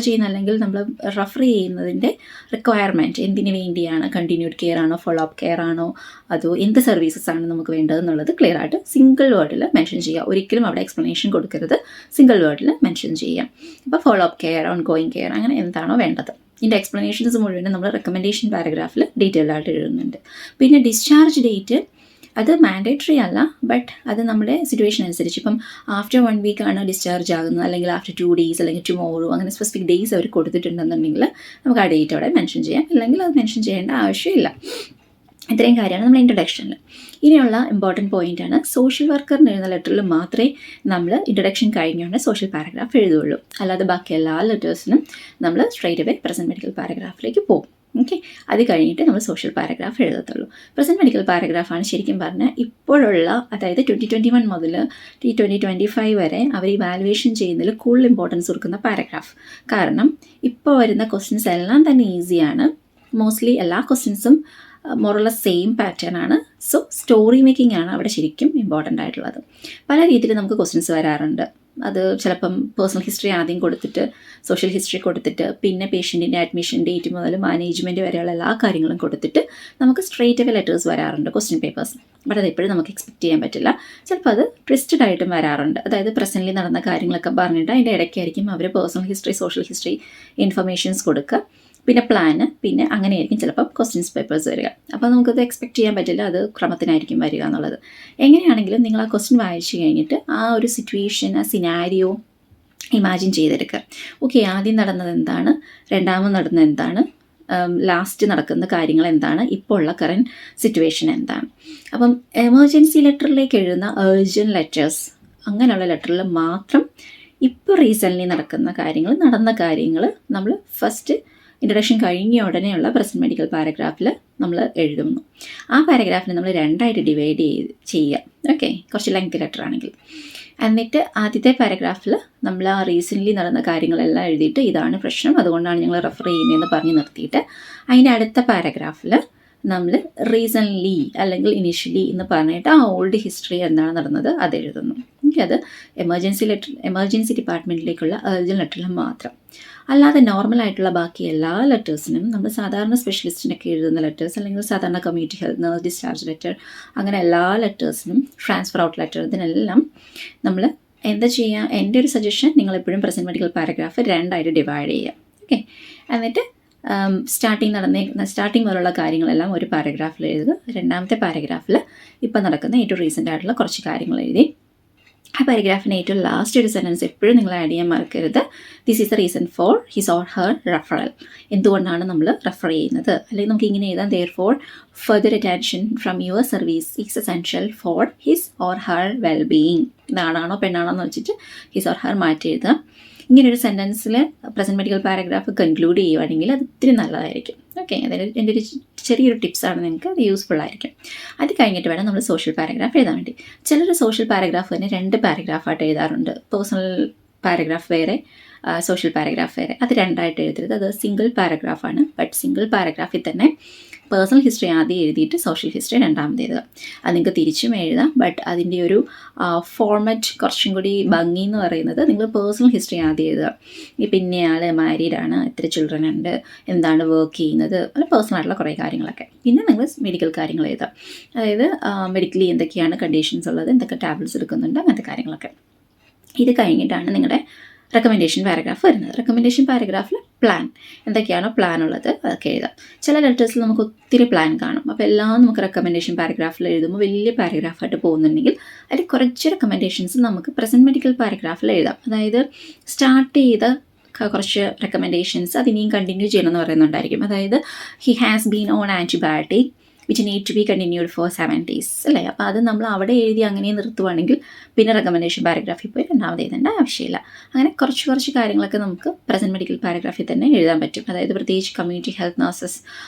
ചെയ്യുന്ന അല്ലെങ്കിൽ നമ്മൾ റെഫർ ചെയ്യുന്നതിൻ്റെ റിക്വയർമെൻറ്റ് എന്തിനു വേണ്ടിയാണ്, കണ്ടിന്യൂഡ് കെയർ ആണോ, ഫോളോ അപ്പ് കെയർ ആണോ, അതോ എന്ത് സർവീസസ് ആണ് നമുക്ക് വേണ്ടതെന്നുള്ളത് ക്ലിയർ ആയിട്ട് സിംഗിൾ വേർഡിൽ മെൻഷൻ ചെയ്യുക. ഒരിക്കലും അവിടെ എക്സ്പ്ലനേഷൻ കൊടുക്കരുത്, സിംഗിൾ വേർഡിൽ മെൻഷൻ ചെയ്യാം. ഇപ്പോൾ follow up care, on going care, അങ്ങനെ എന്താണോ വേണ്ടത്. ഇതിൻ്റെ എക്സ്പ്ലനേഷൻസ് മുഴുവൻ നമ്മൾ റെക്കമെൻഡേഷൻ പാരഗ്രാഫിൽ ഡീറ്റെയിൽഡ് ആയിട്ട് എഴുതുന്നുണ്ട്. പിന്നെ ഡിസ്ചാർജ് ഡേറ്റ് അത് മാൻഡേറ്ററി അല്ല, ബട്ട് അത് നമ്മുടെ സിറ്റുവേഷൻ അനുസരിച്ച്, ഇപ്പം ആഫ്റ്റർ 1 വീക്കാണ് ഡിസ്ചാർജ് ആകുന്നത്, അല്ലെങ്കിൽ ആഫ്റ്റർ 2 ഡേയ്സ്, അല്ലെങ്കിൽ ടുമോറോ, അങ്ങനെ സ്പെസിഫിക് ഡേയ്സ് അവർ കൊടുത്തിട്ടുണ്ടെന്നുണ്ടെങ്കിൽ നമുക്ക് ആ ഡേറ്റ് അവിടെ മെൻഷൻ ചെയ്യാം, അല്ലെങ്കിൽ അത് മെൻഷൻ ചെയ്യേണ്ട ആവശ്യമില്ല. ഇത്രയും കാര്യമാണ് നമ്മൾ ഇൻട്രൊഡക്ഷനിൽ. ഇനിയുള്ള ഇമ്പോർട്ടൻറ്റ് പോയിൻ്റാണ്, സോഷ്യൽ വർക്കറിന് എഴുതുന്ന ലെറ്ററിൽ മാത്രമേ നമ്മൾ ഇൻട്രൊഡക്ഷൻ കഴിഞ്ഞുകൊണ്ട് സോഷ്യൽ പാരഗ്രാഫ് എഴുതുകയുള്ളൂ. അല്ലാതെ ബാക്കി എല്ലാ ലെറ്റേഴ്സിനും നമ്മൾ സ്ട്രൈറ്റ് അവേ പ്രസൻറ്റ് മെഡിക്കൽ പാരഗ്രാഫിലേക്ക് പോകും. ഓക്കെ, അത് കഴിഞ്ഞിട്ട് നമ്മൾ സോഷ്യൽ പാരഗ്രാഫ് എഴുതത്തുള്ളൂ. പ്രസൻറ്റ് മെഡിക്കൽ പാരഗ്രാഫാണ് ശരിക്കും പറഞ്ഞാൽ ഇപ്പോഴുള്ള, അതായത് 2021 മുതൽ 2025 വരെ അവർ ഇവാലുവേഷൻ ചെയ്യുന്നതിൽ കൂടുതൽ ഇമ്പോർട്ടൻസ് കൊടുക്കുന്ന പാരഗ്രാഫ്. കാരണം ഇപ്പോൾ വരുന്ന ക്വസ്റ്റ്യൻസ് എല്ലാം തന്നെ ഈസിയാണ്. മോസ്റ്റ്ലി എല്ലാ ക്വസ്റ്റ്യൻസും മോറുള്ള സെയിം പാറ്റേൺ ആണ്. സോ സ്റ്റോറി മേക്കിംഗ് ആണ് അവിടെ ശരിക്കും ഇമ്പോർട്ടൻ്റ് ആയിട്ടുള്ളത്. പല രീതിയിൽ നമുക്ക് ക്വസ്റ്റ്യൻസ് വരാറുണ്ട്. അത് ചിലപ്പം പേഴ്സണൽ ഹിസ്റ്ററി ആദ്യം കൊടുത്തിട്ട്, സോഷ്യൽ ഹിസ്റ്ററി കൊടുത്തിട്ട്, പിന്നെ പേഷ്യൻറ്റിൻ്റെ അഡ്മിഷൻ ഡേറ്റ് മുതൽ മാനേജ്മെൻറ്റ് വരെയുള്ള എല്ലാ കാര്യങ്ങളും കൊടുത്തിട്ട് നമുക്ക് സ്ട്രെയിറ്റ് അവേ ലെറ്റേഴ്സ് വരാറുണ്ട്, ക്വസ്റ്റ്യൻ പേപ്പേഴ്സ്. ബട്ട് അത് എപ്പോഴും നമുക്ക് എക്സ്പെക്റ്റ് ചെയ്യാൻ പറ്റില്ല. ചിലപ്പോൾ അത് ട്വിസ്റ്റഡ് ആയിട്ടും വരാറുണ്ട്. അതായത് പ്രസൻ്റ്ലി നടന്ന കാര്യങ്ങളൊക്കെ പറഞ്ഞിട്ട് അതിൻ്റെ ഇടയ്ക്കായിരിക്കും അവർ personal history, social history informations കൊടുക്കുക, പിന്നെ പ്ലാന്, പിന്നെ അങ്ങനെയായിരിക്കും ചിലപ്പം ക്വസ്റ്റ്യൻസ് പേപ്പേഴ്സ് വരിക. അപ്പോൾ നമുക്കത് എക്സ്പെക്റ്റ് ചെയ്യാൻ പറ്റില്ല, അത് ക്രമത്തിനായിരിക്കും വരിക എന്നുള്ളത്. എങ്ങനെയാണെങ്കിലും നിങ്ങൾ ആ ക്വസ്റ്റ്യൻ വായിച്ചു കഴിഞ്ഞിട്ട് ആ ഒരു സിറ്റുവേഷൻ, ആ സിനാരിയോ ഇമാജിൻ ചെയ്തെടുക്കുക. ഓക്കെ, ആദ്യം നടന്നത് എന്താണ്, രണ്ടാമത് നടന്നത് എന്താണ്, ലാസ്റ്റ് നടക്കുന്ന കാര്യങ്ങൾ എന്താണ്, ഇപ്പോൾ ഉള്ള കറൻറ്റ് സിറ്റുവേഷൻ എന്താണ്. അപ്പം എമർജൻസി ലെറ്ററിലേക്ക് എഴുതുന്ന അർജൻറ്റ് ലെറ്റേഴ്സ്, അങ്ങനെയുള്ള ലെറ്ററിൽ മാത്രം ഇപ്പോൾ റീസെൻ്റ്ലി നടന്ന കാര്യങ്ങൾ നമ്മൾ ഫസ്റ്റ് ഇൻട്രൊഡക്ഷൻ കഴിഞ്ഞ ഉടനെയുള്ള പ്രസൻറ്റ് മെഡിക്കൽ പാരഗ്രാഫിൽ നമ്മൾ എഴുതുന്നു. ആ പാരഗ്രാഫിനെ നമ്മൾ 2ആയിട്ട് ഡിവൈഡ് ചെയ്യുക. ഓക്കെ, കുറച്ച് ലെങ്ത് ലെറ്റർ ആണെങ്കിൽ. എന്നിട്ട് ആദ്യത്തെ പാരഗ്രാഫിൽ നമ്മൾ ആ റീസെൻ്റ്ലി നടന്ന കാര്യങ്ങളെല്ലാം എഴുതിയിട്ട് ഇതാണ് പ്രശ്നം, അതുകൊണ്ടാണ് ഞങ്ങൾ റെഫർ ചെയ്യുന്നതെന്ന് പറഞ്ഞ് നിർത്തിയിട്ട് അതിൻ്റെ അടുത്ത പാരഗ്രാഫിൽ നമ്മൾ റീസെൻ്റ്ലി അല്ലെങ്കിൽ ഇനീഷ്യലി എന്ന് പറഞ്ഞിട്ട് ആ ഓൾഡ് ഹിസ്റ്ററി എന്താണ് നടന്നത് അത് എഴുതുന്നു. അത് എമർജൻസി ഡിപ്പാർട്ട്മെൻറ്റിലേക്കുള്ള അർജൻറ്റ് ലെറ്ററിൽ മാത്രം. അല്ലാതെ നോർമലായിട്ടുള്ള ബാക്കി എല്ലാ ലെറ്റേഴ്സിനും നമ്മൾ സാധാരണ സ്പെഷ്യലിസ്റ്റിനൊക്കെ എഴുതുന്ന ലെറ്റേഴ്സ്, അല്ലെങ്കിൽ സാധാരണ community health nurse discharge letter, അങ്ങനെ എല്ലാ ലെറ്റേഴ്സിനും, ട്രാൻസ്ഫർ ഔട്ട് ലെറ്റർ, ഇതിനെല്ലാം നമ്മൾ എന്താ ചെയ്യുക, എൻ്റെ ഒരു സജഷൻ, നിങ്ങളെപ്പോഴും പ്രസൻറ്റ് മെഡിക്കൽ പാരഗ്രാഫ് 2ആയിട്ട് ഡിവൈഡ് ചെയ്യുക. ഓക്കെ, എന്നിട്ട് സ്റ്റാർട്ടിങ് മുതലുള്ള കാര്യങ്ങളെല്ലാം ഒരു പാരഗ്രാഫിൽ എഴുതുക. രണ്ടാമത്തെ പാരഗ്രാഫിൽ ഇപ്പോൾ നടക്കുന്ന ഏറ്റവും റീസെൻ്റ് ആയിട്ടുള്ള കുറച്ച് കാര്യങ്ങൾ എഴുതി. ആ പാരഗ്രാഫിന് ഏറ്റവും ലാസ്റ്റ് ഒരു സെൻറ്റൻസ് എപ്പോഴും നിങ്ങൾ ആഡ് ചെയ്യാൻ മറക്കരുത്. This is the reason for his or her referral. എന്തുകൊണ്ടാണ് നമ്മൾ റെഫർ ചെയ്യുന്നത്, അല്ലെങ്കിൽ നമുക്ക് ഇങ്ങനെ എഴുതാം, therefore further attention from your service is essential for his or her wellbeing. ഇതാണാണോ പെണ്ണാണോ എന്ന് വെച്ചിട്ട് ഹിസ് ഓർ ഹെർ മാറ്റി എഴുതുക. ഇങ്ങനൊരു സെൻറ്റൻസിൽ പ്രസൻറ്റ് മെഡിക്കൽ പാരഗ്രാഫ് കൺക്ലൂഡ് ചെയ്യുവാണെങ്കിൽ അത് ഒത്തിരി നല്ലതായിരിക്കും. ഓക്കെ, അതായത് എൻ്റെ ഒരു ചെറിയൊരു ടിപ്സാണ്, നിങ്ങൾക്ക് അത് യൂസ്ഫുൾ ആയിരിക്കും. അത് കഴിഞ്ഞിട്ട് വേണം നമ്മൾ സോഷ്യൽ പാരഗ്രാഫ് എഴുതാൻ വേണ്ടി. ചിലർ സോഷ്യൽ പാരഗ്രാഫ് തന്നെ 2 പാരഗ്രാഫായിട്ട് എഴുതാറുണ്ട്. പേഴ്സണൽ പാരഗ്രാഫ് വേറെ, സോഷ്യൽ പാരഗ്രാഫ് വേറെ. അത് 2ആയിട്ട് എഴുതരുത്, അത് സിംഗിൾ പാരഗ്രാഫാണ്. ബട്ട് സിംഗിൾ പാരഗ്രാഫിൽ തന്നെ പേഴ്സണൽ ഹിസ്റ്ററി ആദ്യം എഴുതിയിട്ട് സോഷ്യൽ ഹിസ്റ്ററി രണ്ടാമത് എഴുതുക. അത് നിങ്ങൾക്ക് തിരിച്ചും എഴുതാം. ബട്ട് അതിൻ്റെ ഒരു ഫോർമാറ്റ് കുറച്ചും കൂടി ഭംഗി എന്ന് പറയുന്നത് നിങ്ങൾ പേഴ്സണൽ ഹിസ്റ്ററി ആദ്യം എഴുതുക. ഇപ്പം ഇന്നയാൾ മാരീഡാണ്, എത്ര ചിൽഡ്രൻ ഉണ്ട്, എന്താണ് വർക്ക് ചെയ്യുന്നത്, അല്ല പേഴ്സണൽ ആയിട്ടുള്ള കുറേ കാര്യങ്ങളൊക്കെ. പിന്നെ നിങ്ങൾ മെഡിക്കൽ കാര്യങ്ങൾ എഴുതുക, അതായത് മെഡിക്കലി എന്തൊക്കെയാണ് കണ്ടീഷൻസ് ഉള്ളത്, എന്തൊക്കെ ടാബ്ലറ്റ്സ് എടുക്കുന്നുണ്ട്, അങ്ങനത്തെ കാര്യങ്ങളൊക്കെ. ഇത് കഴിഞ്ഞിട്ടാണ് നിങ്ങളുടെ റെക്കമെൻഡേഷൻ പാരഗ്രാഫ് വരുന്നത്. റെക്കമെൻഡേഷൻ പാരഗ്രാഫിൽ പ്ലാൻ, എന്തൊക്കെയാണോ പ്ലാൻ ഉള്ളത് അതൊക്കെ എഴുതാം. ചില ലെറ്റേഴ്സിൽ നമുക്ക് ഒത്തിരി പ്ലാൻ കാണും. അപ്പോൾ എല്ലാം നമുക്ക് റെക്കമെൻഡേഷൻ പാരഗ്രാഫിൽ എഴുതുമ്പോൾ വലിയ പാരഗ്രാഫായിട്ട് പോകുന്നുണ്ടെങ്കിൽ അതിൽ കുറച്ച് റെക്കമെൻഡേഷൻസ് നമുക്ക് പ്രസൻറ്റ് മെഡിക്കൽ പാരഗ്രാഫിൽ എഴുതാം. അതായത് സ്റ്റാർട്ട് ചെയ്ത കുറച്ച് റെക്കമെൻഡേഷൻസ് അതിനെയും കണ്ടിന്യൂ ചെയ്യണമെന്ന് പറയുന്നുണ്ടായിരിക്കും. അതായത് he has been on antibiotic which need to be continued for 7 days അല്ലേ. അപ്പോൾ അത് നമ്മൾ അവിടെ എഴുതി അങ്ങനെ നിർത്തുവാണെങ്കിൽ പിന്നെ റെക്കമെൻഡേഷൻ പാരഗ്രാഫിൽ പോയി രണ്ടാമത് എഴുതേണ്ട ആവശ്യമില്ല. അങ്ങനെ കുറച്ച് കാര്യങ്ങളൊക്കെ നമുക്ക് പ്രസൻറ്റ് മെഡിക്കൽ പാരഗ്രാഫിൽ തന്നെ എഴുതാൻ പറ്റും. അതായത് പ്രത്യേകിച്ച് കമ്മ്യൂണിറ്റി ഹെൽത്ത് നഴ്സസ്,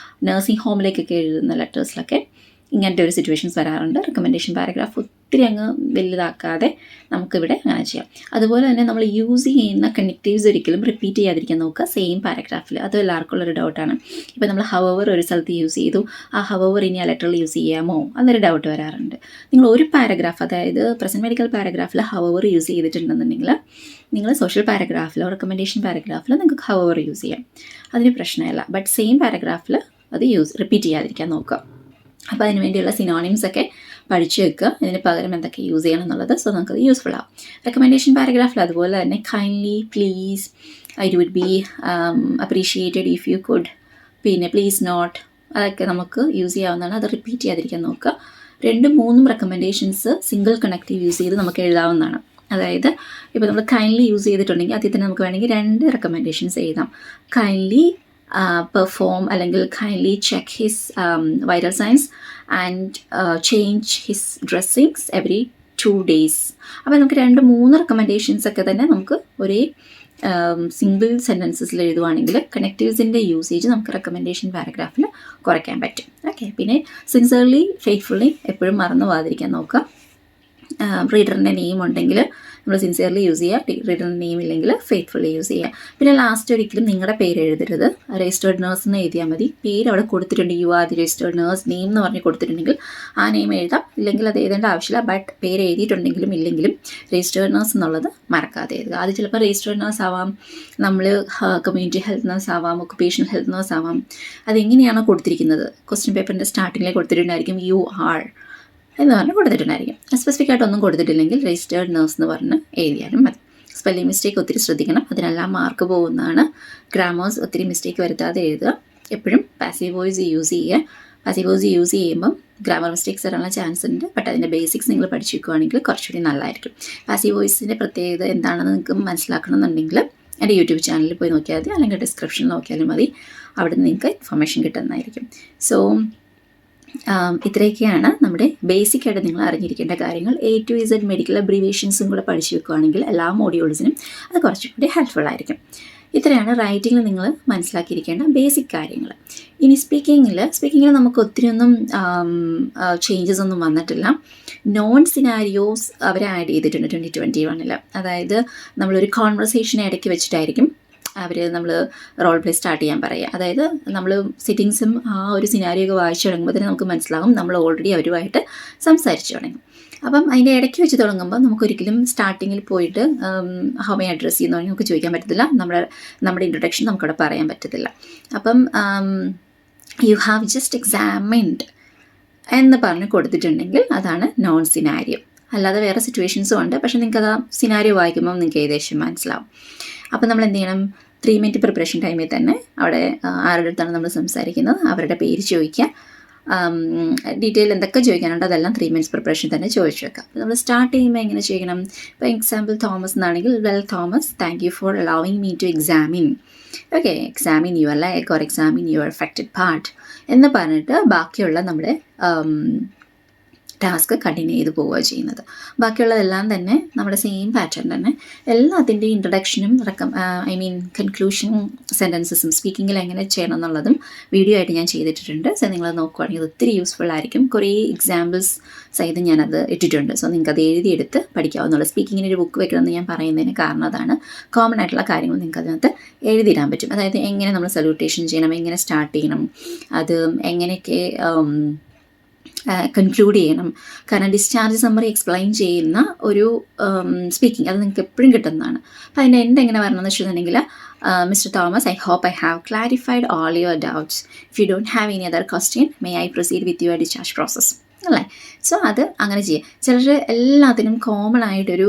നഴ്സിംഗ് ഹോമിലേക്കൊക്കെ എഴുതുന്ന ലെറ്റേഴ്സിലൊക്കെ ഇങ്ങനത്തെ ഒരു സിറ്റുവേഷൻസ് വരാറുണ്ട്. റെക്കമെൻഡേഷൻ പാരഗ്രാഫ് ഒത്തിരി അങ്ങ് വലുതാക്കാതെ നമുക്കിവിടെ അങ്ങനെ ചെയ്യാം. അതുപോലെ തന്നെ നമ്മൾ യൂസ് ചെയ്യുന്ന കണക്റ്റീവ്സ് ഒരിക്കലും റിപ്പീറ്റ് ചെയ്യാതിരിക്കാൻ നോക്കുക സെയിം പാരഗ്രാഫിൽ. അത് എല്ലാവർക്കും ഉള്ളൊരു ഡൗട്ടാണ്. ഇപ്പോൾ നമ്മൾ ഹവർ ഒരു സ്ഥലത്ത് യൂസ് ചെയ്തു, ആ ഹവർ ഇനി ആ ലെറ്ററിൽ യൂസ് ചെയ്യാമോ എന്നൊരു ഡൗട്ട് വരാറുണ്ട്. നിങ്ങൾ ഒരു പാരഗ്രാഫ്, അതായത് പ്രസൻറ്റ് മെഡിക്കൽ പാരഗ്രാഫിൽ ഹവർ യൂസ് ചെയ്തിട്ടുണ്ടെന്നുണ്ടെങ്കിൽ നിങ്ങൾ സോഷ്യൽ പാരഗ്രാഫിലോ റെക്കമെൻഡേഷൻ പാരഗ്രാഫിലോ നിങ്ങൾക്ക് ഹവർ യൂസ് ചെയ്യാം, അതിന് പ്രശ്നമില്ല. ബട്ട് സെയിം പാരഗ്രാഫിൽ അത് റിപ്പീറ്റ് ചെയ്യാതിരിക്കാൻ നോക്കുക. അപ്പോൾ അതിന് വേണ്ടിയുള്ള സിനോണിംസ് ഒക്കെ പഠിച്ചു വെക്കുക, ഇതിന് പകരം എന്തൊക്കെ യൂസ് ചെയ്യണം എന്നുള്ളത്. സോ നമുക്കത് യൂസ്ഫുൾ ആവും. റെക്കമെൻഡേഷൻ പാരഗ്രാഫിൽ അതുപോലെ തന്നെ kindly, please, it would be appreciated if you could, പിന്നെ പ്ലീസ് നോട്ട്, അതൊക്കെ നമുക്ക് യൂസ് ചെയ്യാവുന്നതാണ്. അത് റിപ്പീറ്റ് ചെയ്യാതിരിക്കാൻ നോക്കുക. 2-3 റെക്കമെൻഡേഷൻസ് സിംഗിൾ കണക്റ്റീവ് യൂസ് ചെയ്ത് നമുക്ക് എഴുതാവുന്നതാണ്. അതായത് ഇപ്പോൾ നമ്മൾ കൈൻഡ്ലി യൂസ് ചെയ്തിട്ടുണ്ടെങ്കിൽ അതിൽ തന്നെ നമുക്ക് വേണമെങ്കിൽ 2 റെക്കമെൻഡേഷൻസ് എഴുതാം. കൈൻഡ്ലി പെർഫോം അല്ലെങ്കിൽ kindly check his vital signs and change his dressings every 2 days. അപ്പോൾ നമുക്ക് 2-3 റെക്കമെൻഡേഷൻസ് ഒക്കെ തന്നെ നമുക്ക് ഒരേ സിംഗിൾ സെൻറ്റൻസസിൽ എഴുതുവാണെങ്കിൽ കണക്റ്റീവ്സിൻ്റെ യൂസേജ് നമുക്ക് റെക്കമെൻഡേഷൻ പാരഗ്രാഫിൽ കുറയ്ക്കാൻ പറ്റും. ഓക്കെ, പിന്നെ സിൻസിയർലി, ഫെയ്ത്ത്ഫുള്ളി എപ്പോഴും മറന്നു പോകാതിരിക്കാൻ നോക്കുക. റീഡറിൻ്റെ നെയിം ഉണ്ടെങ്കിൽ നമ്മൾ സിൻസിയർലി യൂസ് ചെയ്യുക, റീഡറിൻ്റെ നെയിം ഇല്ലെങ്കിൽ ഫെയ്ത്ത്ഫുള്ളി യൂസ് ചെയ്യുക. പിന്നെ ലാസ്റ്റ് ഒരിക്കലും നിങ്ങളുടെ പേര് എഴുതരുത്, രജിസ്റ്റേർഡ് നേഴ്സ് എന്ന് എഴുതിയാൽ മതി. പേര് അവിടെ കൊടുത്തിട്ടുണ്ട്, you are the registered nurse name എന്ന് പറഞ്ഞ് കൊടുത്തിട്ടുണ്ടെങ്കിൽ ആ നെയിം എഴുതാം, ഇല്ലെങ്കിൽ അത് എഴുതേണ്ട ആവശ്യമില്ല. ബട്ട് പേര് എഴുതിയിട്ടുണ്ടെങ്കിലും ഇല്ലെങ്കിലും രജിസ്റ്റേർഡ് നേഴ്സ് എന്നുള്ളത് മറക്കാതെ എഴുതുക. അത് ചിലപ്പോൾ രജിസ്റ്റേർഡ് നേഴ്സ് ആവാം, നമ്മൾ കമ്മ്യൂണിറ്റി ഹെൽത്ത് നേഴ്സ് ആവാം, ഒക്കുപേഷണൽ ഹെൽത്ത് നേഴ്സ് ആവാം. അതെങ്ങനെയാണോ കൊടുത്തിരിക്കുന്നത്, ക്വസ്റ്റ്യൻ പേപ്പറിൻ്റെ സ്റ്റാർട്ടിങ്ങിലെ കൊടുത്തിട്ടുണ്ടായിരിക്കും യു ആർ എന്ന് പറഞ്ഞ് കൊടുത്തിട്ടുണ്ടായിരിക്കും. സ്പെസിഫിക് ആയിട്ടൊന്നും കൊടുത്തിട്ടില്ലെങ്കിൽ രജിസ്റ്റേർഡ് നേഴ്സ് എന്ന് പറഞ്ഞ് എഴുതിയാലും മതി. സ്പെല്ലിംഗ് മിസ്റ്റേക്ക് ഒത്തിരി ശ്രദ്ധിക്കണം, അതിനെല്ലാം മാർക്ക് പോകുന്നതാണ്. ഗ്രാമേഴ്സ് ഒത്തിരി മിസ്റ്റേക്ക് വരുത്താതെ എഴുതുക. എപ്പോഴും പാസീവ് വോയിസ് യൂസ് ചെയ്യുക. പാസീവ് വോയിസ് യൂസ് ചെയ്യുമ്പം ഗ്രാമർ മിസ്റ്റേക്സ് വരാനുള്ള ചാൻസ് ഉണ്ട്. ബട്ട് അതിൻ്റെ ബേസിക്സ് നിങ്ങൾ പഠിച്ചു വെക്കുകയാണെങ്കിൽ കുറച്ചുകൂടി നല്ലതായിരിക്കും. പാസീവ് വോയിസിൻ്റെ പ്രത്യേകത എന്താണെന്ന് നിങ്ങൾക്ക് മനസ്സിലാക്കണമെന്നുണ്ടെങ്കിൽ എൻ്റെ യൂട്യൂബ് ചാനലിൽ പോയി നോക്കിയാൽ മതി, അല്ലെങ്കിൽ ഡിസ്ക്രിപ്ഷനിൽ നോക്കിയാലും മതി. അവിടെ നിന്ന് നിങ്ങൾക്ക് ഇൻഫർമേഷൻ കിട്ടുന്നതായിരിക്കും. സോ ഇത്രയൊക്കെയാണ് നമ്മുടെ ബേസിക്കായിട്ട് നിങ്ങൾ അറിഞ്ഞിരിക്കേണ്ട കാര്യങ്ങൾ. A to Z മെഡിക്കൽ അബ്രീവേഷൻസും കൂടെ പഠിച്ചു വെക്കുകയാണെങ്കിൽ എല്ലാ മോഡ്യൂൾസിനും അത് കുറച്ചും കൂടി ഹെൽപ്ഫുൾ ആയിരിക്കും. ഇത്രയാണ് റൈറ്റിങ്ങിൽ നിങ്ങൾ മനസ്സിലാക്കിയിരിക്കേണ്ട ബേസിക് കാര്യങ്ങൾ. ഇനി സ്പീക്കിങ്ങിൽ നമുക്ക് ഒത്തിരി ഒന്നും ചേഞ്ചസ് ഒന്നും വന്നിട്ടില്ല. നോൺ സിനാരിയോസ് അവർ ആഡ് ചെയ്തിട്ടുണ്ട് 2021. അതായത് നമ്മളൊരു കോൺവെർസേഷൻ ഇടയ്ക്ക് വെച്ചിട്ടായിരിക്കും നമ്മൾ റോൾ പ്ലേ സ്റ്റാർട്ട് ചെയ്യാൻ പറയുക. അതായത് നമ്മൾ സിറ്റിങ്സും ആ ഒരു സിനാരിയൊക്കെ വായിച്ചു തുടങ്ങുമ്പോൾ തന്നെ നമുക്ക് മനസ്സിലാകും നമ്മൾ ഓൾറെഡി അവരുമായിട്ട് സംസാരിച്ചു തുടങ്ങും. അപ്പം അതിൻ്റെ ഇടയ്ക്ക് വെച്ച് തുടങ്ങുമ്പോൾ നമുക്കൊരിക്കലും സ്റ്റാർട്ടിങ്ങിൽ പോയിട്ട് ഹൗ മേ അഡ്രസ്സ് ചെയ്യുന്ന നമുക്ക് ചോദിക്കാൻ പറ്റത്തില്ല, നമ്മുടെ ഇൻട്രൊഡക്ഷൻ നമുക്കവിടെ പറയാൻ പറ്റത്തില്ല. അപ്പം യു ഹാവ് ജസ്റ്റ് എക്സാമിൻഡ് എന്ന് പറഞ്ഞ് കൊടുത്തിട്ടുണ്ടെങ്കിൽ അതാണ് നോൺ സിനാരിയോ. അല്ലാതെ വേറെ സിറ്റുവേഷൻസും ഉണ്ട്, പക്ഷേ നിങ്ങൾക്കത് ആ സിനാരിയോ വായിക്കുമ്പോൾ നിങ്ങൾക്ക് ഏകദേശം മനസ്സിലാവും. അപ്പം നമ്മൾ എന്ത് ചെയ്യണം, 3 minute പ്രിപ്പറേഷൻ ടൈമിൽ തന്നെ അവിടെ ആരുടെ അടുത്താണ് നമ്മൾ സംസാരിക്കുന്നത് അവരുടെ പേര് ചോദിക്കുക, ഡീറ്റെയിൽ എന്തൊക്കെ ചോദിക്കാനുണ്ടോ അതെല്ലാം 3 minutes പ്രിപ്പറേഷൻ തന്നെ ചോദിച്ചു വെക്കാം. നമ്മൾ സ്റ്റാർട്ട് ചെയ്യുമ്പോൾ എങ്ങനെ ചെയ്യണം, ഇപ്പോൾ എക്സാമ്പിൾ തോമസ് എന്നാണെങ്കിൽ well Thomas, thank you for allowing me to examine, okay, examine your leg or examine your affected part എന്ന് പറഞ്ഞിട്ട് ബാക്കിയുള്ള നമ്മുടെ ടാസ്ക് കണ്ടിന്യൂ ചെയ്ത് പോവുക ചെയ്യുന്നത്. ബാക്കിയുള്ളതെല്ലാം തന്നെ നമ്മുടെ സെയിം പാറ്റേൺ തന്നെ എല്ലാത്തിൻ്റെയും ഇൻട്രഡക്ഷനും കൺക്ലൂഷനും സെൻറ്റൻസസും സ്പീക്കിങ്ങിൽ എങ്ങനെ ചെയ്യണം എന്നുള്ളതും വീഡിയോ ആയിട്ട് ഞാൻ ചെയ്തിട്ടുണ്ട്. സോ നിങ്ങൾ നോക്കുകയാണെങ്കിൽ അത് ഒത്തിരി യൂസ്ഫുൾ ആയിരിക്കും. കുറേ എക്സാമ്പിൾസ് സഹിതം ഞാനത് ഇട്ടിട്ടുണ്ട്. സോ നിങ്ങൾക്ക് അത് എഴുതിയെടുത്ത് പഠിക്കാവുന്നുള്ളൂ. സ്പീക്കിങ്ങിന് ഒരു ബുക്ക് വെക്കണമെന്ന് ഞാൻ പറയുന്നതിന് കാരണം അതാണ്. കോമൺ ആയിട്ടുള്ള കാര്യങ്ങൾ നിങ്ങൾക്ക് അതിനകത്ത് എഴുതിയിടാൻ പറ്റും. അതായത് എങ്ങനെ നമ്മൾ സല്യൂട്ടേഷൻ ചെയ്യണം, എങ്ങനെ സ്റ്റാർട്ട് ചെയ്യണം, അത് എങ്ങനെയൊക്കെ കൺക്ലൂഡ് ചെയ്യണം. കാരണം ഡിസ്ചാർജ് സമ്മറി എക്സ്പ്ലെയിൻ ചെയ്യുന്ന ഒരു സ്പീക്കിംഗ് അത് നിങ്ങൾക്ക് എപ്പോഴും കിട്ടുന്നതാണ്. അപ്പോൾ അതിൻ്റെ എൻ്റെ എങ്ങനെ വരണമെന്ന് വെച്ചിട്ടുണ്ടെങ്കിൽ mister Thomas, I hope I have clarified all your doubts. If you don't have any other question may I proceed with your discharge process അല്ലേ. സോ അത് അങ്ങനെ ചെയ്യുക. ചിലർ എല്ലാത്തിനും കോമൺ ആയിട്ടൊരു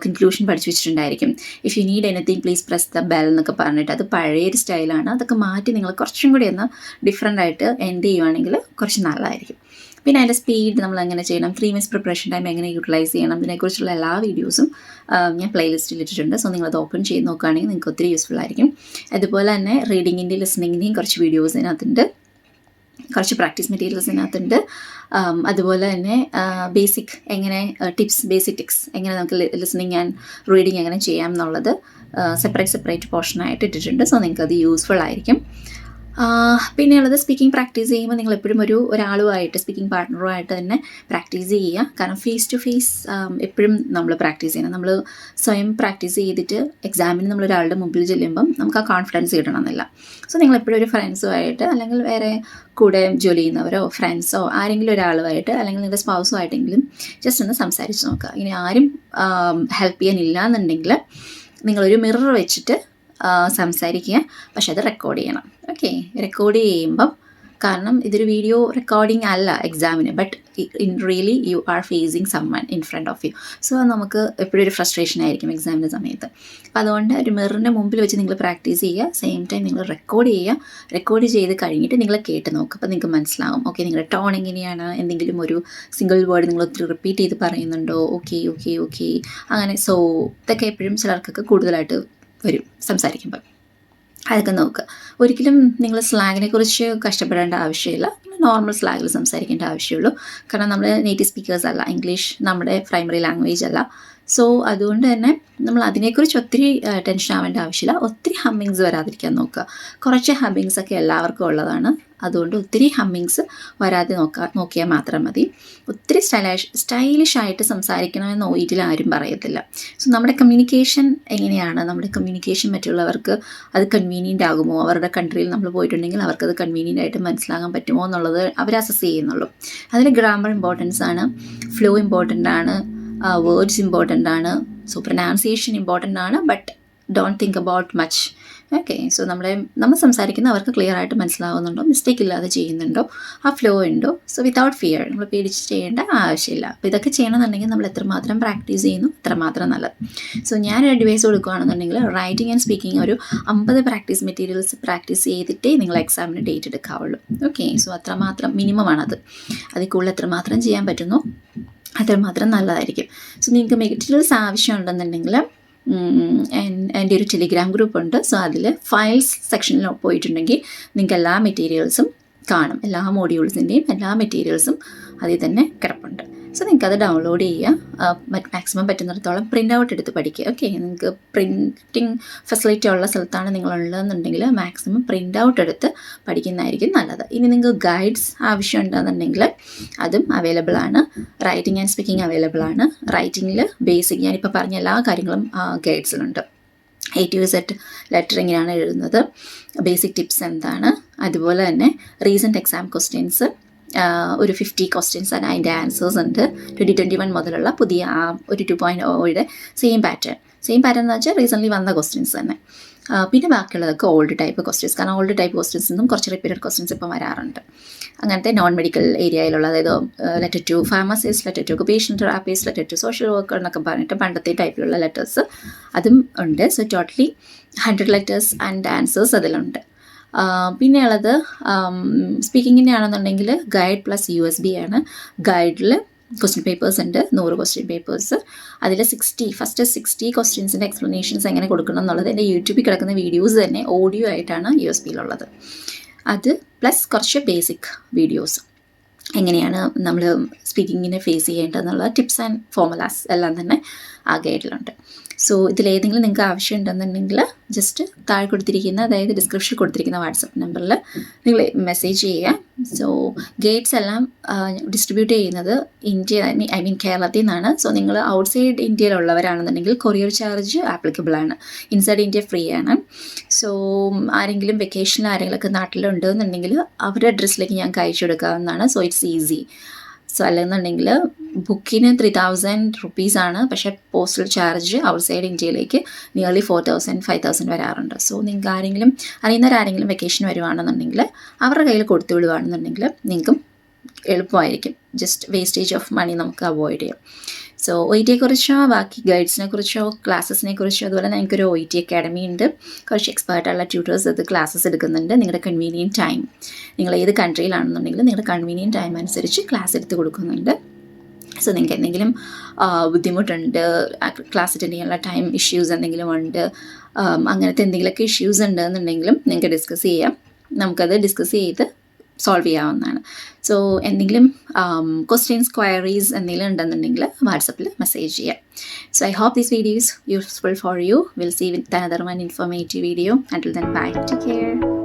കൺക്ലൂഷൻ പഠിച്ചു വെച്ചിട്ടുണ്ടായിരിക്കും. If you need anything please press the bell എന്നൊക്കെ പറഞ്ഞിട്ട്. അത് പഴയൊരു സ്റ്റൈലാണ്. അതൊക്കെ മാറ്റി നിങ്ങൾ കുറച്ചും കൂടി ഒന്ന് ഡിഫറെൻ്റ് ആയിട്ട് എൻഡ് ചെയ്യുവാണെങ്കിൽ കുറച്ച് നല്ലതായിരിക്കും. പിന്നെ അതിൻ്റെ സ്പീഡ് നമ്മൾ എങ്ങനെ ചെയ്യണം, 3 minutes പ്രിപ്പറേഷൻ ടൈം എങ്ങനെ യൂട്ടിലൈസ് ചെയ്യണം, ഇതിനെക്കുറിച്ചുള്ള എല്ലാ വീഡിയോസും ഞാൻ പ്ലേലിസ്റ്റിൽ ഇട്ടിട്ടുണ്ട്. സോ നിങ്ങളത് ഓപ്പൺ ചെയ്ത് നോക്കുകയാണെങ്കിൽ നിങ്ങൾക്ക് ഒത്തിരി യൂസ്ഫുൾ ആയിരിക്കും. അതുപോലെ തന്നെ റീഡിങ്ങിൻ്റെയും ലിസണിങ്ങിൻ്റെയും കുറച്ച് വീഡിയോസ് ഇതിനകത്തുണ്ട്, കുറച്ച് പ്രാക്ടീസ് മെറ്റീരിയൽസ് ഇതിനകത്തുണ്ട്. അതുപോലെ തന്നെ ബേസിക് ടിപ്സ് എങ്ങനെ നമുക്ക് ലിസണിങ് ആൻഡ് റീഡിങ് എങ്ങനെ ചെയ്യാം എന്നുള്ളത് സെപ്പറേറ്റ് പോർഷനായിട്ട് ഇട്ടിട്ടുണ്ട്. സോ നിങ്ങൾക്കത് യൂസ്ഫുൾ ആയിരിക്കും. പിന്നെയുള്ളത് സ്പീക്കിംഗ് പ്രാക്ടീസ് ചെയ്യുമ്പോൾ നിങ്ങൾ എപ്പോഴും ഒരാളുമായിട്ട് സ്പീക്കിംഗ് പാർട്ട്ണറുമായിട്ട് തന്നെ പ്രാക്ടീസ് ചെയ്യുക. കാരണം ഫേസ് ടു ഫേസ് എപ്പോഴും നമ്മൾ പ്രാക്ടീസ് ചെയ്യണം. നമ്മൾ സ്വയം പ്രാക്ടീസ് ചെയ്തിട്ട് എക്സാമിന് നമ്മൾ ഒരാളുടെ മുമ്പിൽ ചെല്ലുമ്പം നമുക്ക് ആ കോൺഫിഡൻസ് കിട്ടണമെന്നില്ല. സോ നിങ്ങൾ എപ്പോഴും ഒരു ഫ്രണ്ട്സുമായിട്ട് അല്ലെങ്കിൽ വേറെ കൂടെ ജോലി ചെയ്യുന്നവരോ ഫ്രണ്ട്സോ ആരെങ്കിലും ഒരാളുമായിട്ട് അല്ലെങ്കിൽ നിങ്ങളുടെ സ്പൗസുമായിട്ടെങ്കിലും ജസ്റ്റ് ഒന്ന് സംസാരിച്ച് നോക്കുക. ഇനി ആരും ഹെൽപ്പ് ചെയ്യാനില്ല എന്നുണ്ടെങ്കിൽ നിങ്ങളൊരു മിറർ വെച്ചിട്ട് സംസാരിക്കുക. പക്ഷെ അത് റെക്കോർഡ് ചെയ്യണം. ഓക്കെ, റെക്കോർഡ് ചെയ്യുമ്പം, കാരണം ഇതൊരു വീഡിയോ റെക്കോർഡിംഗ് അല്ല എക്സാമിന്, but in really you are facing someone in front of you. So നമുക്ക് എപ്പോഴും ഒരു ഫ്രസ്ട്രേഷൻ ആയിരിക്കും എക്സാമിൻ്റെ സമയത്ത്. അപ്പോൾ അതുകൊണ്ട് ഒരു മിററിൻ്റെ മുമ്പിൽ വെച്ച് നിങ്ങൾ പ്രാക്ടീസ് ചെയ്യുക. സെയിം ടൈം നിങ്ങൾ റെക്കോർഡ് ചെയ്യുക. റെക്കോർഡ് ചെയ്ത് കഴിഞ്ഞിട്ട് നിങ്ങൾ കേട്ട് നോക്കുക. അപ്പോൾ നിങ്ങൾക്ക് മനസ്സിലാവും ഓക്കെ നിങ്ങളുടെ ടോൺ എങ്ങനെയാണ്, എന്തെങ്കിലും ഒരു സിംഗിൾ വേർഡ് നിങ്ങൾ ഒത്തിരി റിപ്പീറ്റ് ചെയ്ത് പറയുന്നുണ്ടോ, ഓക്കെ ഓക്കെ ഓക്കെ അങ്ങനെ. സോ ഇതൊക്കെ എപ്പോഴും ചിലർക്കൊക്കെ കൂടുതലായിട്ട് വരും സംസാരിക്കുമ്പോൾ. അതൊക്കെ നോക്കുക. ഒരിക്കലും നിങ്ങൾ സ്ലാങ്ങിനെ കുറിച്ച് കഷ്ടപ്പെടേണ്ട ആവശ്യമില്ല. നോർമൽ സ്ലാങ്ങിൽ സംസാരിക്കേണ്ട ആവശ്യമുള്ളൂ. കാരണം നമ്മൾ നേറ്റീവ് സ്പീക്കേഴ്സ് അല്ല, ഇംഗ്ലീഷ് നമ്മുടെ പ്രൈമറി ലാംഗ്വേജ് അല്ല. സോ അതുകൊണ്ട് തന്നെ നമ്മൾ അതിനെക്കുറിച്ച് ഒത്തിരി ടെൻഷൻ ആവേണ്ട ആവശ്യമില്ല. ഒത്തിരി ഹമ്മിങ്സ് വരാതിരിക്കാൻ നോക്കുക. കുറച്ച് ഹമ്മിങ്സ് ഒക്കെ എല്ലാവർക്കും ഉള്ളതാണ്. അതുകൊണ്ട് ഒത്തിരി ഹമ്മിങ്സ് വരാതെ നോക്കിയാൽ മാത്രം മതി. ഒത്തിരി സ്റ്റൈലിഷ് ആയിട്ട് സംസാരിക്കണമെന്ന് ഒയിറ്റിൽ ആരും പറയത്തില്ല. സോ നമ്മുടെ കമ്മ്യൂണിക്കേഷൻ എങ്ങനെയാണ്, നമ്മുടെ കമ്മ്യൂണിക്കേഷൻ മറ്റുള്ളവർക്ക് അത് കൺവീനിയൻ്റ് ആകുമോ, അവരുടെ കൺട്രിയിൽ നമ്മൾ പോയിട്ടുണ്ടെങ്കിൽ അവർക്കത് കൺവീനിയൻ്റ് ആയിട്ട് മനസ്സിലാകാൻ പറ്റുമോ എന്നുള്ളത് അവർ അസസ് ചെയ്യുന്നുള്ളൂ. അതിൽ ഗ്രാമർ ഇമ്പോർട്ടൻസ് ആണ്, ഫ്ലോ ഇമ്പോർട്ടൻ്റ് ആണ്, വേർഡ്സ് ഇമ്പോർട്ടൻ്റ് ആണ്, സോ പ്രൊനൗൺസിയേഷൻ ഇമ്പോർട്ടൻ്റ് ആണ്. But don't think about much. Okay, so നമ്മൾ സംസാരിക്കുന്ന അവർക്ക് ക്ലിയർ ആയിട്ട് മനസ്സിലാവുന്നുണ്ടോ, മിസ്റ്റേക്ക് ഇല്ലാതെ ചെയ്യുന്നുണ്ടോ, ആ ഫ്ലോ ഉണ്ടോ. സോ വിതൗട്ട് ഫിയർ നമ്മൾ പേടിച്ച് ചെയ്യേണ്ട ആവശ്യമില്ല. അപ്പോൾ ഇതൊക്കെ ചെയ്യണമെന്നുണ്ടെങ്കിൽ നമ്മൾ എത്രമാത്രം പ്രാക്ടീസ് ചെയ്യുന്നു അത്രമാത്രം നല്ലത്. സോ ഞാൻ അഡ്വൈസ് കൊടുക്കുകയാണെന്നുണ്ടെങ്കിൽ റൈറ്റിംഗ് ആൻഡ് സ്പീക്കിംഗ് ഒരു 50 പ്രാക്ടീസ് മെറ്റീരിയൽസ് പ്രാക്ടീസ് ചെയ്തിട്ടേ നിങ്ങൾ എക്സാമിന് ഡേറ്റ് എടുക്കാവുള്ളൂ. ഓക്കെ, സോ അത്രമാത്രം മിനിമമാണത്. അതിൽ കൂടുതൽ എത്രമാത്രം ചെയ്യാൻ പറ്റുന്നു അത്രമാത്രം നല്ലതായിരിക്കും. സോ നിങ്ങൾക്ക് മെറ്റീരിയൽസ് ആവശ്യമുണ്ടെന്നുണ്ടെങ്കിൽ എൻ്റെ ഒരു ടെലിഗ്രാം ഗ്രൂപ്പ് ഉണ്ട്. സോ അതിൽ ഫയൽസ് സെക്ഷനിൽ പോയിട്ടുണ്ടെങ്കിൽ നിങ്ങൾക്ക് എല്ലാ മെറ്റീരിയൽസും കാണും. എല്ലാ മോഡ്യൂൾസിൻ്റെയും എല്ലാ മെറ്റീരിയൽസും അതിൽ തന്നെ കിടപ്പുണ്ട്. സോ നിങ്ങൾക്കത് ഡൗൺലോഡ് ചെയ്യുക. മാക്സിമം പറ്റുന്നിടത്തോളം പ്രിൻ്റ് ഔട്ട് എടുത്ത് പഠിക്കുക. ഓക്കെ, നിങ്ങൾക്ക് പ്രിൻറ്റിങ് ഫെസിലിറ്റി ഉള്ള സ്ഥലത്താണ് നിങ്ങളുള്ളതെന്നുണ്ടെങ്കിൽ മാക്സിമം പ്രിൻ്റ് ഔട്ട് എടുത്ത് പഠിക്കുന്നതായിരിക്കും നല്ലത്. ഇനി നിങ്ങൾക്ക് ഗൈഡ്സ് ആവശ്യമുണ്ടെന്നുണ്ടെങ്കിൽ അതും അവൈലബിൾ ആണ്. റൈറ്റിംഗ് ആൻഡ് സ്പീക്കിംഗ് അവൈലബിൾ ആണ്. റൈറ്റിങ്ങിൽ ബേസിക് ഞാനിപ്പോൾ പറഞ്ഞ എല്ലാ കാര്യങ്ങളും ഗൈഡ്സിലുണ്ട്. A to Z ലെറ്റർ എങ്ങനെയാണ് എഴുതുന്നത്, ബേസിക് ടിപ്സ് എന്താണ്, അതുപോലെ തന്നെ റീസെൻറ്റ് എക്സാം ക്വസ്റ്റ്യൻസ് ഒരു 50 ക്വസ്റ്റ്യൻസ് ആണ്, അതിൻ്റെ ആൻസേഴ്സ് ഉണ്ട്. 2021 മുതലുള്ള പുതിയ ഒരു 2.0യുടെ സെയിം പാറ്റേൺ എന്ന് വെച്ചാൽ റീസെൻ്റ്ലി വന്ന ക്വസ്റ്റ്യൻസ് തന്നെ. പിന്നെ ബാക്കിയുള്ളതൊക്കെ ഓൾഡ് ടൈപ്പ് ക്വസ്റ്റ്യൻസ്. കാരണം ഓൾഡ് ടൈപ്പ് ക്വസ്റ്റ്യൻസിൽ നിന്നും കുറച്ച് റിപ്പീറ്റഡ് ക്വസ്റ്റ്യൻസ് ഇപ്പം വരാറുണ്ട്. അങ്ങനത്തെ നോൺ മെഡിക്കൽ ഏരിയയിലുള്ള, അതായത് letter to pharmacist, letter to occupational therapist, letter to social worker എന്നൊക്കെ പറഞ്ഞിട്ട് പണ്ടത്തെ ടൈപ്പിലുള്ള ലെറ്റേഴ്സ് അതും ഉണ്ട്. So totally 100 letters and answers അതിലുണ്ട്. പിന്നെയുള്ളത് സ്പീക്കിങ്ങിൻ്റെ ആണെന്നുണ്ടെങ്കിൽ ഗൈഡ് പ്ലസ് USB ആണ്. ഗൈഡിൽ ക്വസ്റ്റ്യൻ പേപ്പേഴ്സ് ഉണ്ട്, 100 ക്വസ്റ്റ്യൻ പേപ്പേഴ്സ്. അതിൽ ഫസ്റ്റ് 60 ക്വസ്റ്റ്യൻസിൻ്റെ എക്സ്പ്ലനേഷൻസ് എങ്ങനെ കൊടുക്കണം എന്നുള്ളത് എൻ്റെ യൂട്യൂബിൽ കിടക്കുന്ന വീഡിയോസ് തന്നെ ഓഡിയോ ആയിട്ടാണ് USB യിലുള്ളത്. അത് പ്ലസ് കുറച്ച് ബേസിക് വീഡിയോസ്. എങ്ങനെയാണ് നമ്മൾ സ്പീക്കിങ്ങിനെ ഫേസ് ചെയ്യേണ്ടതെന്നുള്ള ടിപ്സ് ആൻഡ് ഫോർമുലാസ് എല്ലാം തന്നെ ആ ഗൈഡിലുണ്ട്. സോ ഇതിലേതെങ്കിലും നിങ്ങൾക്ക് ആവശ്യമുണ്ടെന്നുണ്ടെങ്കിൽ ജസ്റ്റ് താഴെ കൊടുത്തിരിക്കുന്ന, അതായത് ഡിസ്ക്രിപ്ഷനിൽ കൊടുത്തിരിക്കുന്ന വാട്സപ്പ് നമ്പറിൽ നിങ്ങൾ മെസ്സേജ് ചെയ്യുക. സോ ഗൈഡ്സ് എല്ലാം ഡിസ്ട്രിബ്യൂട്ട് ചെയ്യുന്നത് ഇന്ത്യ, ഐ മീൻ കേരളത്തിൽ നിന്നാണ്. സോ നിങ്ങൾ ഔട്ട്സൈഡ് ഇന്ത്യയിലുള്ളവരാണെന്നുണ്ടെങ്കിൽ കൊറിയർ ചാർജ് ആപ്ലിക്കബിൾ ആണ്. ഇൻസൈഡ് ഇന്ത്യ ഫ്രീ ആണ്. സോ ആരെങ്കിലും വെക്കേഷനിൽ ആരെങ്കിലുമൊക്കെ നാട്ടിലുണ്ടെന്നുണ്ടെങ്കിൽ അവരുടെ അഡ്രസ്സിലേക്ക് ഞങ്ങൾക്ക് അയച്ചു കൊടുക്കാവുന്നതാണ്. So it's easy. സോ അല്ലെന്നുണ്ടെങ്കിൽ ബുക്കിന് 3000 റുപ്പീസാണ്, പക്ഷേ പോസ്റ്റൽ ചാർജ് ഔട്ട്സൈഡ് ഇന്ത്യയിലേക്ക് നിയർലി 4000 5000 വരാറുണ്ട്. സോ നിങ്ങൾക്ക് അറിയുന്നവരാരെങ്കിലും വെക്കേഷൻ വരുവാണെന്നുണ്ടെങ്കിൽ അവരുടെ കയ്യിൽ കൊടുത്തു വിടുകയാണെന്നുണ്ടെങ്കിൽ നിങ്ങൾക്കും എളുപ്പമായിരിക്കും. ജസ്റ്റ് വേസ്റ്റേജ് ഓഫ് മണി നമുക്ക് അവോയ്ഡ് ചെയ്യാം. സോ OET-യെക്കുറിച്ചോ ബാക്കി ഗൈഡ്സിനെ കുറിച്ചോ ക്ലാസ്സസിനെ കുറിച്ചോ, അതുപോലെ ഞങ്ങൾക്കൊരു OET അക്കാഡമി ഉണ്ട്. കുറച്ച് എക്സ്പേർട്ടുള്ള ട്യൂട്ടേഴ്സ് അത് ക്ലാസ്സസ് എടുക്കുന്നുണ്ട്. നിങ്ങളുടെ കൺവീനിയൻറ്റ് ടൈം, നിങ്ങൾ ഏത് കൺട്രിയിലാണെന്നുണ്ടെങ്കിലും നിങ്ങളുടെ കൺവീനിയൻറ്റ് ടൈം അനുസരിച്ച് ക്ലാസ് എടുത്ത് കൊടുക്കുന്നുണ്ട്. സോ നിങ്ങൾക്ക് എന്തെങ്കിലും ബുദ്ധിമുട്ടുണ്ട്, ക്ലാസ് അറ്റൻഡ് ചെയ്യാനുള്ള ടൈം ഇഷ്യൂസ് എന്തെങ്കിലും ഉണ്ട്, അങ്ങനത്തെ എന്തെങ്കിലുമൊക്കെ ഇഷ്യൂസ് ഉണ്ടെന്നുണ്ടെങ്കിലും നിങ്ങൾക്ക് ഡിസ്കസ് ചെയ്യാം. നമുക്കത് ഡിസ്കസ് ചെയ്ത് സോൾവ് ചെയ്യാവുന്നതാണ്. സോ എന്തെങ്കിലും ക്വസ്റ്റ്യൻസ്, ക്വയറീസ് എന്തെങ്കിലും ഉണ്ടെന്നുണ്ടെങ്കിൽ വാട്സപ്പിൽ മെസ്സേജ് ചെയ്യാം. So I hope this video is useful for you. Will see with another one informative video. Until then, bye. Take care.